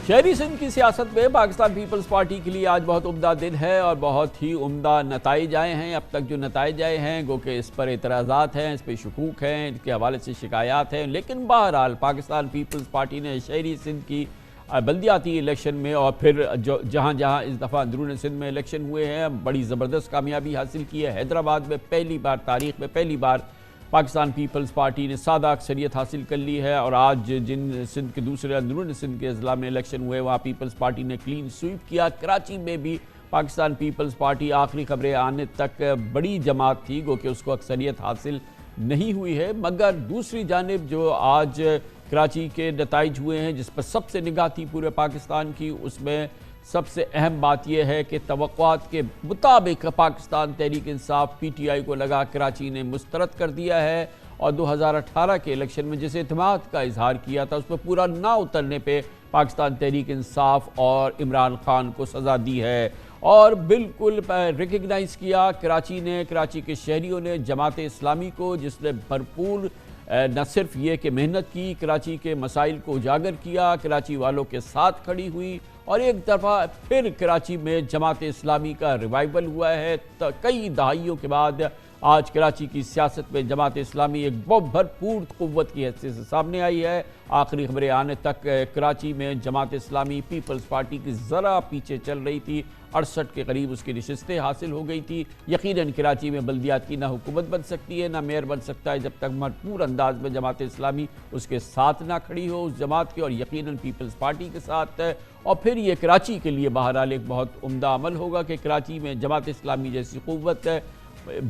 شہری سندھ کی سیاست میں پاکستان پیپلز پارٹی کے لیے آج بہت عمدہ دن ہے اور بہت ہی عمدہ نتائج آئے ہیں۔ اب تک جو نتائج آئے ہیں گو کہ اس پر اعتراضات ہیں، اس پہ شکوک ہیں، اس کے حوالے سے شکایات ہیں، لیکن بہرحال پاکستان پیپلز پارٹی نے شہری سندھ کی بلدیاتی الیکشن میں اور پھر جہاں جہاں اس دفعہ اندرون سندھ میں الیکشن ہوئے ہیں بڑی زبردست کامیابی حاصل کی ہے۔ حیدرآباد میں پہلی بار تاریخ میں پہلی بار پاکستان پیپلز پارٹی نے سادہ اکثریت حاصل کر لی ہے، اور آج جن سندھ کے دوسرے اندرون سندھ کے اضلاع میں الیکشن ہوئے وہاں پیپلز پارٹی نے کلین سویپ کیا۔ کراچی میں بھی پاکستان پیپلز پارٹی آخری خبریں آنے تک بڑی جماعت تھی گو کہ اس کو اکثریت حاصل نہیں ہوئی ہے، مگر دوسری جانب جو آج کراچی کے نتائج ہوئے ہیں جس پر سب سے نگاہ تھی پورے پاکستان کی، اس میں سب سے اہم بات یہ ہے کہ توقعات کے مطابق Pakistan Tehreek Insaf P T I کو لگا کراچی نے مسترد کر دیا ہے، اور 2018 کے الیکشن میں جس اعتماد کا اظہار کیا تھا اس پر پورا نہ اترنے پہ پاکستان تحریک انصاف اور عمران خان کو سزا دی ہے، اور بالکل ریکگنائز کیا کراچی نے، کراچی کے شہریوں نے جماعت اسلامی کو، جس نے بھرپور نہ صرف یہ کہ محنت کی، کراچی کے مسائل کو اجاگر کیا، کراچی والوں کے ساتھ کھڑی ہوئی، اور ایک دفعہ پھر کراچی میں جماعت اسلامی کا ریوائول ہوا ہے۔ کئی دہائیوں کے بعد آج کراچی کی سیاست میں جماعت اسلامی ایک بہت بھرپور قوت کی حیثیت سے سامنے آئی ہے۔ آخری خبریں آنے تک کراچی میں جماعت اسلامی پیپلز پارٹی کی ذرا پیچھے چل رہی تھی، 68 کے قریب اس کی نشستیں حاصل ہو گئی تھی۔ یقیناً کراچی میں بلدیات کی نہ حکومت بن سکتی ہے نہ میئر بن سکتا ہے جب تک بھرپور انداز میں جماعت اسلامی اس کے ساتھ نہ کھڑی ہو، اس جماعت کے اور یقیناً پیپلز پارٹی کے ساتھ ہے۔ اور پھر یہ کراچی کے لیے بہرحال ایک بہت عمدہ عمل ہوگا کہ کراچی میں جماعت اسلامی جیسی قوت ہے،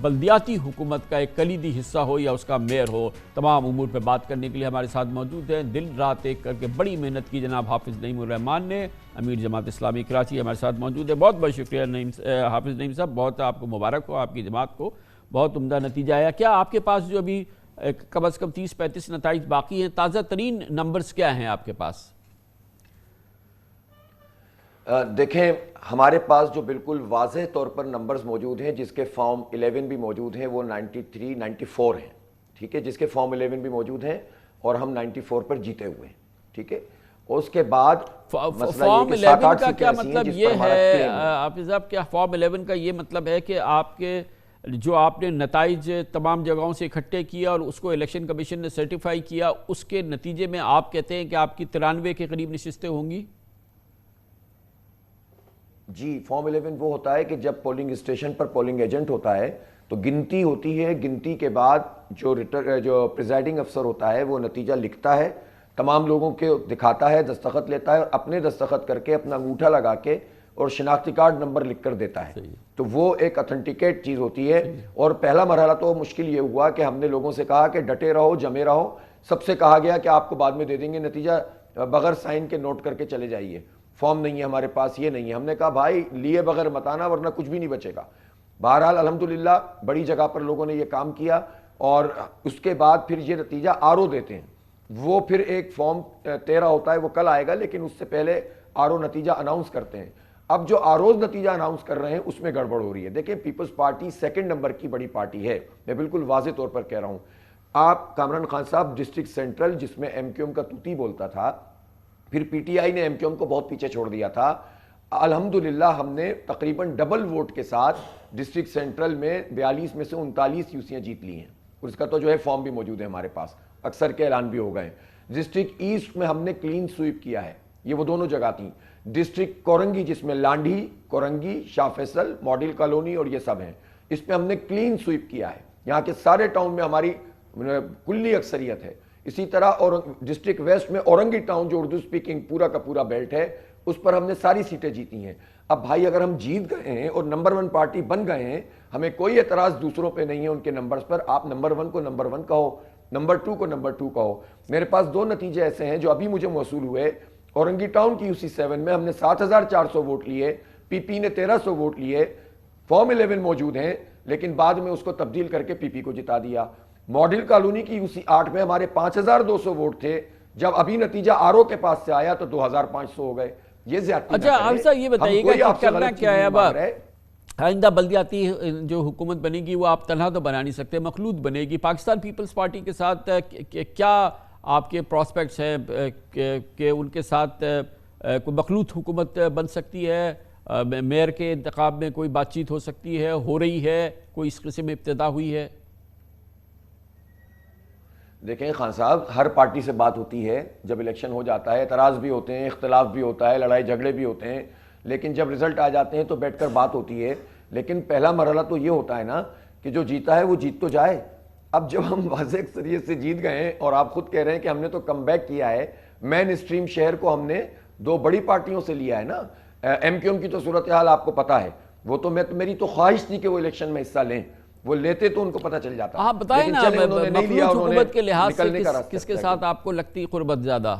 بلدیاتی حکومت کا ایک کلیدی حصہ ہو یا اس کا میئر ہو۔ تمام امور پہ بات کرنے کے لیے ہمارے ساتھ موجود ہیں، دن رات ایک کر کے بڑی محنت کی جناب حافظ نعیم الرحمان نے، امیر جماعت اسلامی کراچی ہمارے ساتھ موجود ہے۔ بہت بہت شکریہ حافظ نعیم صاحب، بہت آپ کو مبارک ہو، آپ کی جماعت کو بہت عمدہ نتیجہ آیا۔ کیا آپ کے پاس جو ابھی کم از کم 30-35 نتائج باقی ہیں، تازہ ترین نمبرز کیا ہیں آپ کے پاس؟ دیکھیں، ہمارے پاس جو بالکل واضح طور پر نمبرز موجود ہیں، جس کے فارم 11 بھی موجود ہیں، وہ 94 ہیں، ٹھیک ہے، جس کے فارم 11 بھی موجود ہیں اور ہم 94 پر جیتے ہوئے ہیں، ٹھیک ہے۔ اس کے بعد فارم 11 کا کیا مطلب یہ ہے حافظ صاحب، کیا فارم 11 کا یہ مطلب ہے کہ آپ کے جو آپ نے نتائج تمام جگہوں سے اکٹھے کیا اور اس کو الیکشن کمیشن نے سرٹیفائی کیا، اس کے نتیجے میں آپ کہتے ہیں کہ آپ کی 93 کے قریب نشستیں ہوں گی؟ جی، فارم 11 وہ ہوتا ہے کہ جب پولنگ اسٹیشن پر پولنگ ایجنٹ ہوتا ہے تو گنتی ہوتی ہے، گنتی کے بعد جو پریزائڈنگ افسر ہوتا ہے وہ نتیجہ لکھتا ہے، تمام لوگوں کے دکھاتا ہے، دستخط لیتا ہے، اور اپنے دستخط کر کے اپنا انگوٹھا لگا کے اور شناختی کارڈ نمبر لکھ کر دیتا ہے، تو وہ ایک اتھنٹیکیٹ چیز ہوتی ہے۔ اور پہلا مرحلہ تو مشکل یہ ہوا کہ ہم نے لوگوں سے کہا کہ ڈٹے رہو، جمے رہو، سب سے کہا گیا کہ آپ کو بعد میں دے دیں گے نتیجہ، بغیر سائن کے نوٹ کر کے چلے جائیے، فارم نہیں ہے ہمارے پاس، یہ نہیں ہے۔ ہم نے کہا بھائی لیے بغیر مت آنا ورنہ کچھ بھی نہیں بچے گا۔ بہرحال الحمدللہ بڑی جگہ پر لوگوں نے یہ کام کیا، اور اس کے بعد پھر یہ نتیجہ آر او دیتے ہیں، وہ پھر ایک فارم 13 ہوتا ہے، وہ کل آئے گا، لیکن اس سے پہلے آر او نتیجہ اناؤنس کرتے ہیں۔ اب جو آر اوز نتیجہ اناؤنس کر رہے ہیں اس میں گڑبڑ ہو رہی ہے۔ دیکھیں، پیپلز پارٹی سیکنڈ نمبر کی بڑی پارٹی ہے، میں بالکل واضح طور پر کہہ رہا ہوں۔ آپ کامران خان صاحب ڈسٹرکٹ سینٹرل، جس میں ایم کیو ایم کا توتی بولتا تھا، پھر پی ٹی آئی نے ایم کیو ایم کو بہت پیچھے چھوڑ دیا تھا، الحمدللہ ہم نے تقریباً ڈبل ووٹ کے ساتھ ڈسٹرکٹ سینٹرل میں 42 میں سے 39 یوسیاں جیت لی ہیں، اور اس کا تو جو ہے فارم بھی موجود ہے ہمارے پاس، اکثر کے اعلان بھی ہو گئے۔ ڈسٹرکٹ ایسٹ میں ہم نے کلین سویپ کیا ہے، یہ وہ دونوں جگہ تھیں۔ ڈسٹرکٹ کورنگی، جس میں لانڈھی، کورنگی، شاہ فیصل، ماڈل کالونی اور یہ سب ہیں، اس پہ ہم نے کلین سویپ کیا ہے، یہاں کے سارے ٹاؤن میں ہماری کلی اکثریت ہے۔ اسی طرح اور ڈسٹرکٹ ویسٹ میں اورنگی ٹاؤن جو اردو سپیکنگ پورا کا پورا بیلٹ ہے، اس پر ہم نے ساری سیٹیں جیتی ہیں۔ اب بھائی اگر ہم جیت گئے ہیں اور نمبر 1 پارٹی بن گئے ہیں، ہمیں کوئی اعتراض دوسروں پہ نہیں ہے ان کے نمبرز پر، آپ نمبر 1 کو نمبر 1 کہو، نمبر 2 کو نمبر 2 کہو۔ میرے پاس 2 نتیجے ایسے ہیں جو ابھی مجھے موصول ہوئے، اورنگی ٹاؤن کی یوسی 7 میں ہم نے 7400 ووٹ لیے، پی پی نے 1300 ووٹ لیے، فارم 11 موجود ہیں، لیکن بعد میں اس کو تبدیل کر کے پی پی کو جتا دیا۔ ماڈل کالونی کی یوسی 8 میں ہمارے 5200 ووٹ تھے، جب ابھی نتیجہ آر او کے پاس سے آیا تو 2500 ہو گئے، یہ زیادتی نہ کریں۔ اچھا حافظ صاحب یہ بتائیے گا کہ کرنا کیا ہے اب؟ آئندہ بلدیاتی جو حکومت بنے گی وہ آپ تنہا تو بنا نہیں سکتے، مخلوط بنے گی، پاکستان پیپلز پارٹی کے ساتھ کیا آپ کے پراسپیکٹس ہیں کہ ان کے ساتھ کوئی مخلوط حکومت بن سکتی ہے؟ میئر کے انتخاب میں کوئی بات چیت ہو سکتی ہے، ہو رہی ہے، کوئی اس قسم میں ابتدا ہوئی ہے؟ دیکھیں خان صاحب، ہر پارٹی سے بات ہوتی ہے، جب الیکشن ہو جاتا ہے اعتراض بھی ہوتے ہیں، اختلاف بھی ہوتا ہے، لڑائی جھگڑے بھی ہوتے ہیں، لیکن جب رزلٹ آ جاتے ہیں تو بیٹھ کر بات ہوتی ہے۔ لیکن پہلا مرحلہ تو یہ ہوتا ہے نا کہ جو جیتا ہے وہ جیت تو جائے۔ اب جب ہم واضح اکثریت سے جیت گئے ہیں اور آپ خود کہہ رہے ہیں کہ ہم نے تو کم بیک کیا ہے، مین اسٹریم شہر کو ہم نے دو بڑی پارٹیوں سے لیا ہے نا۔ ایم کیو ایم کی تو صورتحال آپ کو پتا ہے، وہ تو میری تو خواہش تھی کہ وہ الیکشن میں حصہ لیں، وہ لیتے تو ان کو پتہ چل جاتا۔ آپ بتائیں نا، مخلوط حکومت کے لحاظ سے کس کے ساتھ آپ کو لگتی قربت زیادہ،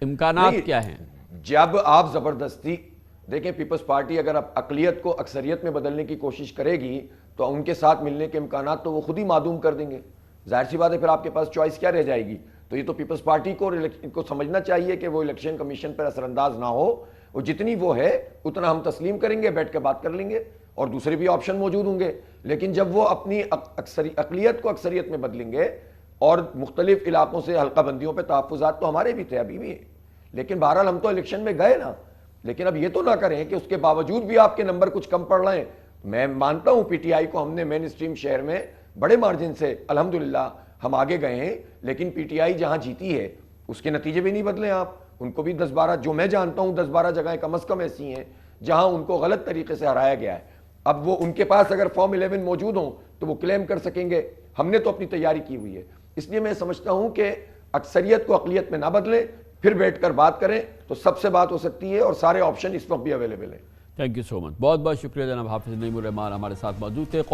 امکانات کیا ہیں؟ جب آپ زبردستی دیکھیں، پیپلز پارٹی اگر اقلیت کو اکثریت میں بدلنے کی کوشش کرے گی تو ان کے ساتھ ملنے کے امکانات تو وہ خود ہی معدوم کر دیں گے۔ ظاہر سی بات ہے، پھر آپ کے پاس چوائس کیا رہ جائے گی؟ تو یہ تو پیپلز پارٹی کو سمجھنا چاہیے کہ وہ الیکشن کمیشن پر اثر انداز نہ ہو، وہ جتنی وہ ہے اتنا ہم تسلیم کریں گے، بیٹھ کے بات کر لیں گے، اور دوسرے بھی آپشن موجود ہوں گے۔ لیکن جب وہ اپنی اقلیت کو اکثریت میں بدلیں گے، اور مختلف علاقوں سے حلقہ بندیوں پہ تحفظات تو ہمارے بھی تھے، ابھی بھی ہیں، لیکن بہرحال ہم تو الیکشن میں گئے نا۔ لیکن اب یہ تو نہ کریں کہ اس کے باوجود بھی آپ کے نمبر کچھ کم پڑ رہے ہیں۔ میں مانتا ہوں پی ٹی آئی کو ہم نے مین اسٹریم شہر میں بڑے مارجن سے الحمدللہ ہم آگے گئے ہیں، لیکن پی ٹی آئی جہاں جیتی ہے اس کے نتیجے بھی نہیں بدلے آپ۔ ان کو بھی 10-12، جو میں جانتا ہوں 10-12 جگہیں کم از کم ایسی ہیں جہاں ان کو غلط طریقے سے ہرایا گیا ہے۔ اب وہ ان کے پاس اگر فارم 11 موجود ہوں تو وہ کلیم کر سکیں گے، ہم نے تو اپنی تیاری کی ہوئی ہے۔ اس لیے میں سمجھتا ہوں کہ اکثریت کو اقلیت میں نہ بدلیں، پھر بیٹھ کر بات کریں تو سب سے بات ہو سکتی ہے، اور سارے آپشن اس وقت بھی اویلیبل ہیں۔ تھینک یو سو مچ، بہت بہت شکریہ جناب حافظ نعیم الرحمان ہمارے ساتھ موجود تھے۔